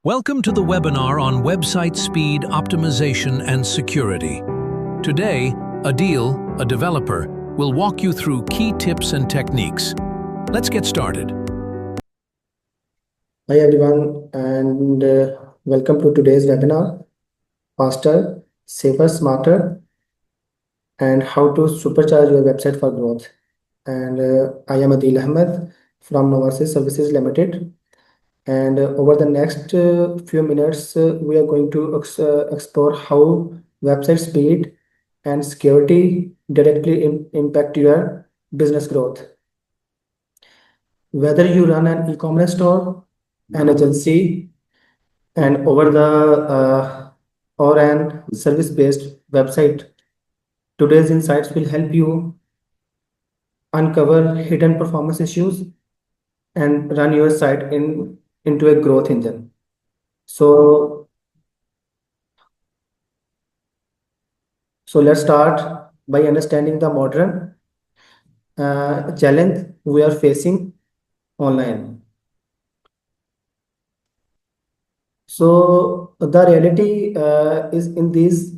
Welcome to the webinar on website speed, optimization, and security. Today, Adil, a developer, will walk you through key tips and techniques. Let's get started. Hi everyone, and welcome to today's webinar, Faster, Safer, Smarter, and How to Supercharge Your Website for Growth. And I am Adil Ahmed from Novasys Services Limited. And over the next few minutes, we are going to explore how website speed and security directly impact your business growth. Whether you run an e-commerce store, an agency, and over the or an service-based website, today's insights will help you uncover hidden performance issues and run your site into a growth engine. So let's start by understanding the modern challenge we are facing online. So the reality is in these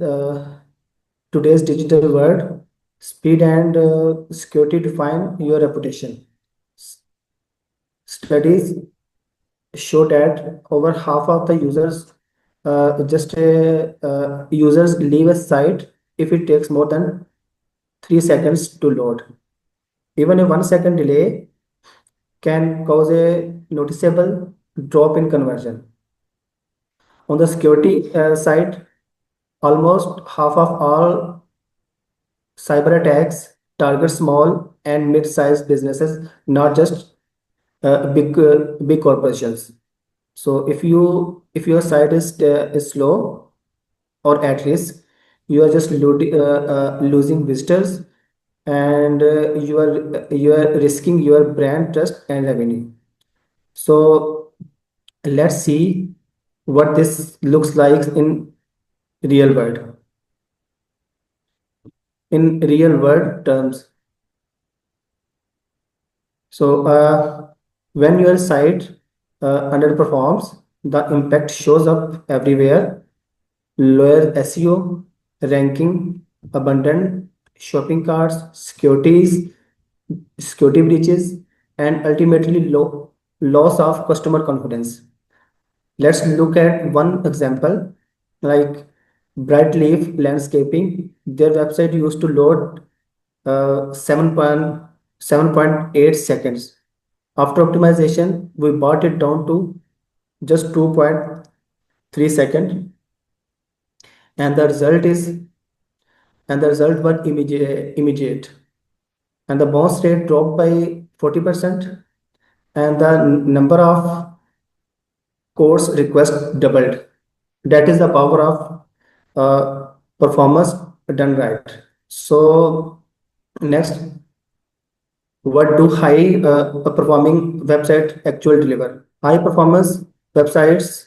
today's digital world, speed and security define your reputation. Studies show that over half of the users leave a site if it takes more than 3 seconds to load. Even a 1 second delay can cause a noticeable drop in conversion. On the security side, almost half of all cyber attacks target small and mid-sized businesses, not just big corporations. So if your site is slow or at risk, you are just losing visitors, and you are risking your brand trust and revenue. So let's see what this looks like in real world. In real world terms, so when your site underperforms, the impact shows up everywhere: lower SEO, ranking, abandoned shopping carts, security breaches, and ultimately loss of customer confidence. Let's look at one example, like Brightleaf Landscaping. Their website used to load 7.8 seconds. After optimization, we brought it down to just 2.3 seconds, and the result was immediate. And the bounce rate dropped by 40%, and the number of course requests doubled. That is the power of performance done right. So next, what do high performing website actually deliver? High performance websites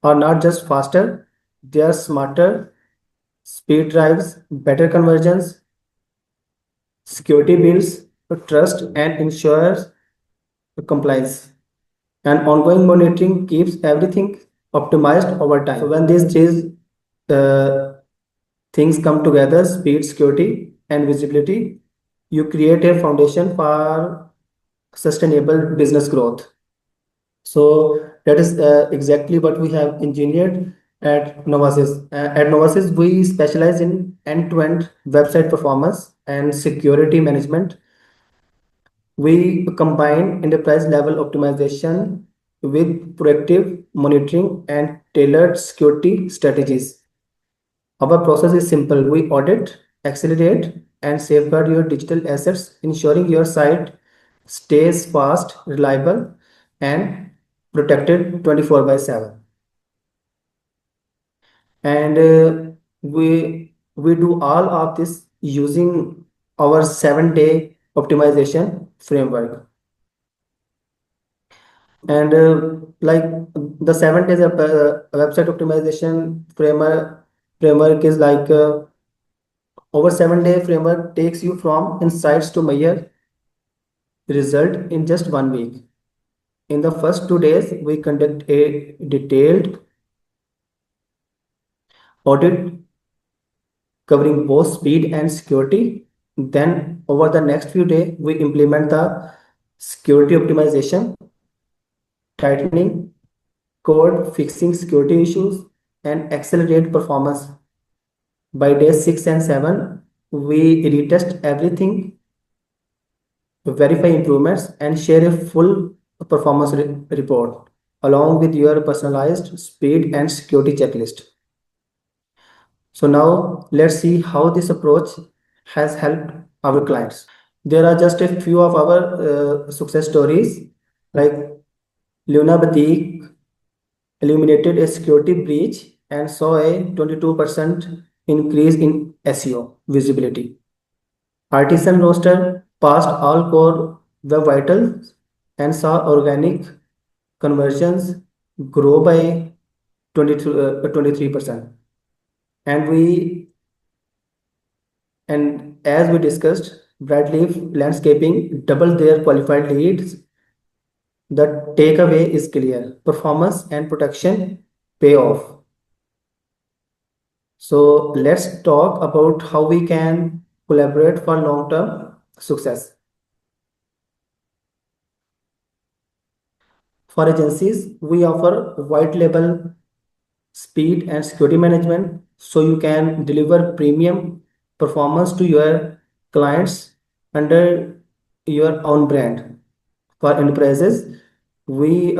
are not just faster, they are smarter. Speed drives better conversions, security builds trust and ensures compliance, and ongoing monitoring keeps everything optimized over time. So when these three uh, things come together, speed, security, and visibility, you create a foundation for sustainable business growth. So that is exactly what we have engineered at Novasys. At Novasys, we specialize in end-to-end website performance and security management. We combine enterprise level optimization with proactive monitoring and tailored security strategies. Our process is simple. We audit, accelerate, and safeguard your digital assets, ensuring your site stays fast, reliable, and protected 24 by 7. And we do all of this using our 7-day optimization framework. And like the 7 days of website optimization framework is like over 7-day framework takes you from insights to measure result in just 1 week. In the first 2 days, we conduct a detailed audit covering both speed and security. Then, over the next few days, we implement the security optimization, tightening code, fixing security issues, and accelerate performance. By day 6 and 7, we retest everything, verify improvements, and share a full performance report along with your personalized speed and security checklist. So now let's see how this approach has helped our clients. There are just a few of our success stories, like Luna Batik eliminated a security breach and saw a 22% increase in SEO visibility. Artisan Roaster passed all core web vitals and saw organic conversions grow by 23%. And we and as we discussed, Bradleaf Landscaping doubled their qualified leads. The takeaway is clear: performance and protection pay off. So let's talk about how we can collaborate for long-term success. For agencies, we offer white label speed and security management so you can deliver premium performance to your clients under your own brand. For enterprises, we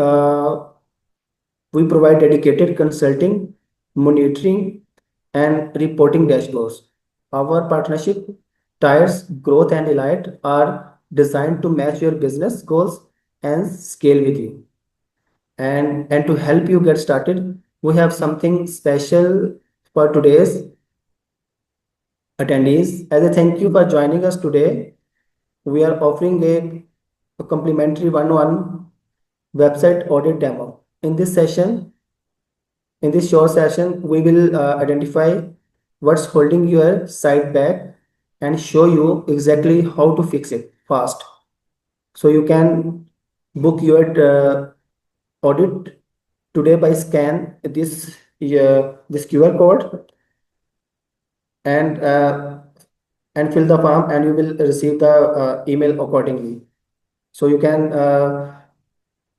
we provide dedicated consulting, monitoring, and reporting dashboards. Our partnership tires growth and elite are designed to match your business goals and scale with you. And to help you get started, we have something special for today's attendees. As a thank you for joining us today, we are offering a complimentary one-on-one website audit demo. In this short session, we will identify what's holding your site back and show you exactly how to fix it fast. So you can book your audit today by scan this QR code and uh, and fill the form, and you will receive the email accordingly. So you can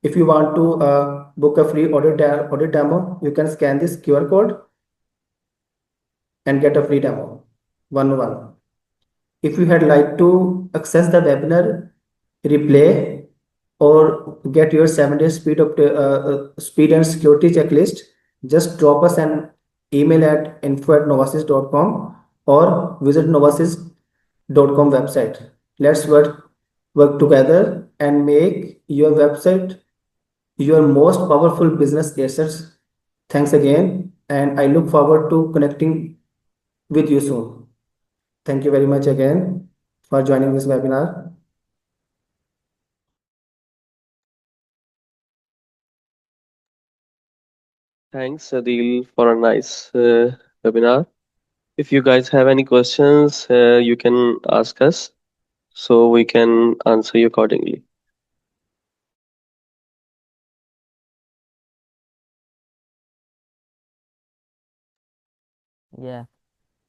if you want to book a free audit demo, you can scan this QR code and get a free demo one. If you had like to access the webinar replay or get your 7 day speed and security checklist, just drop us an email at info@novasys.com or visit novasys.com website. Let's work together and make your website your most powerful business assets. Thanks again, and I look forward to connecting with you soon. Thank you very much again for joining this webinar. Thanks, Adil, for a nice webinar. If you guys have any questions, you can ask us so we can answer you accordingly. Yeah.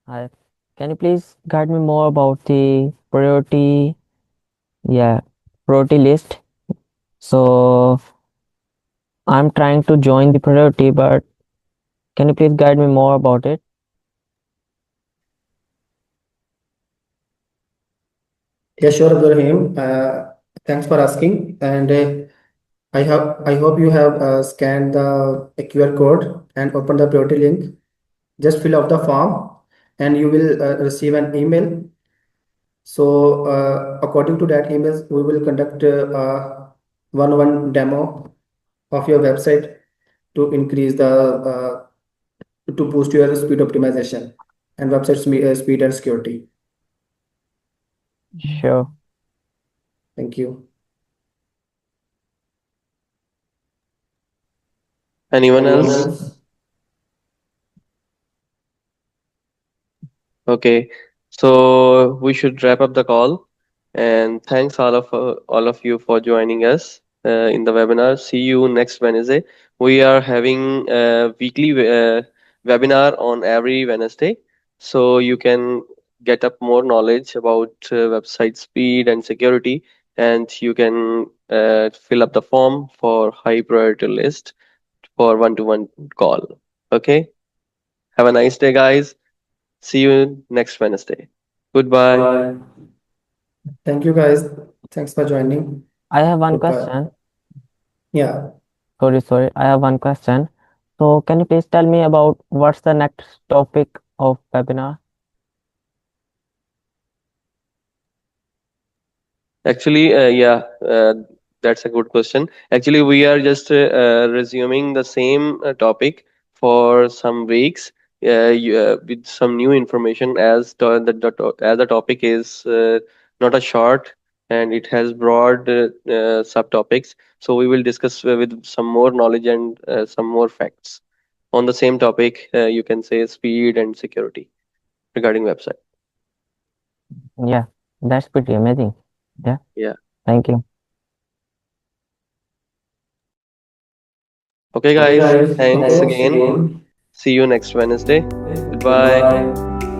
Hi. Can you please guide me more about the priority? Yeah, priority list. So I'm trying to join the priority, but can you please guide me more about it? Yeah, sure, Abdurrahim. Thanks for asking. And I hope you have scanned the QR code and opened the priority link. Just fill out the form, and you will receive an email. So according to that email, we will conduct a one-on-one demo of your website to increase the to boost your speed optimization and website speed and security. Sure. Thank you. Anyone Anyone else? else? Okay, so we should wrap up the call. And thanks all of you for joining us. in the webinar. See you next Wednesday. We are having a weekly webinar on every Wednesday, so you can get up more knowledge about website speed and security, and you can fill up the form for high priority list for one-to-one call. Okay. Have a nice day, guys. See you next Wednesday. Goodbye. Bye. Thank you guys. Thanks for joining. I have one Goodbye. question. Yeah. Sorry. I have one question. So can you please tell me about what's the next topic of webinar? Actually, that's a good question. Actually, we are just resuming the same topic for some weeks with some new information as the topic is not a short and it has broad subtopics. So we will discuss with some more knowledge and some more facts on the same topic. You can say speed and security regarding website. Yeah, that's pretty amazing. Yeah. Yeah. Thank you. Okay, Okay, guys. guys. Thanks Thanks again. again. See you next Wednesday. Goodbye. Goodbye.